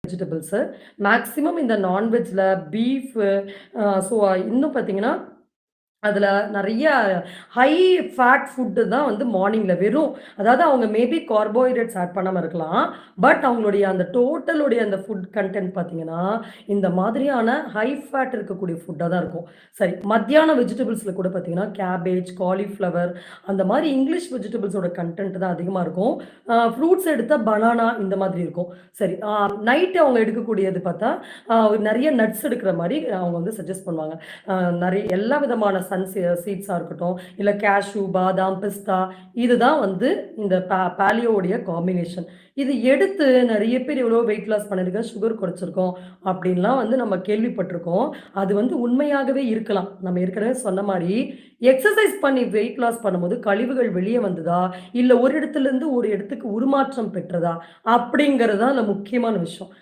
Vegetables. Maximum இந்த நான்வெஜ்ல beef so இன்னும் பார்த்தீங்கன்னா அதில நெறைய ஹை ஃபேட் ஃபுட்டு தான் வந்து மார்னிங்ல வெறும் அதாவது அவங்க மேபி கார்போஹைட்ரேட்ஸ் ஆட் பண்ணாம இருக்கலாம். பட் அவங்களுடைய அந்த டோட்டலுடைய அந்த ஃபுட் கன்டென்ட் பார்த்தீங்கன்னா, இந்த மாதிரியான ஹை ஃபேட் இருக்கக்கூடிய ஃபுட்டா தான் இருக்கும். சரி, மத்தியான வெஜிடபிள்ஸ்ல கூட பார்த்தீங்கன்னா, கேபேஜ், காலிஃப்ளவர் அந்த மாரி இங்கிலீஷ் வெஜிடபிள்ஸோட கன்டென்ட் தான் அதிகமா இருக்கும். ஃப்ரூட்ஸ் எடுத்தா பனானா இந்த மாதிரி இருக்கும். சரி, நைட் அவங்க எடுக்கக்கூடியது பார்த்தா, நெறைய நட்ஸ் எடுக்கிற மாரி அவங்க வந்து சஜெஸ்ட் பண்ணுவாங்க. நெறைய எல்லா விதமான சீட்ஸா இருக்கட்டும், இல்ல கேஷ்யூ, பாதாம், பிஸ்தா இதுதான் வந்து இந்த பாலியோவுடைய காம்பினேஷன். இது எடுத்து நெறைய பேர் எவ்வளோ வெயிட் லாஸ் பண்ணியிருக்கோம், சுகர் குறைச்சிருக்கோம் அப்படின்லாம் வந்து நம்ம கேள்விப்பட்டுருக்கோம். அது வந்து உண்மையாகவே இருக்கலாம். நம்ம ஏற்கனவே சொன்ன மாரி, எக்ஸர்சைஸ் பண்ணி வெயிட் லாஸ் பண்ணும்போது கழிவுகள் வெளிய வந்ததா? இல்ல ஒரு இடத்துலருந்து ஒரு இடத்துக்கு உருமாற்றம் பெற்றதா? அப்படிங்கிறது தான் அதுல முக்கியமான விஷயம்.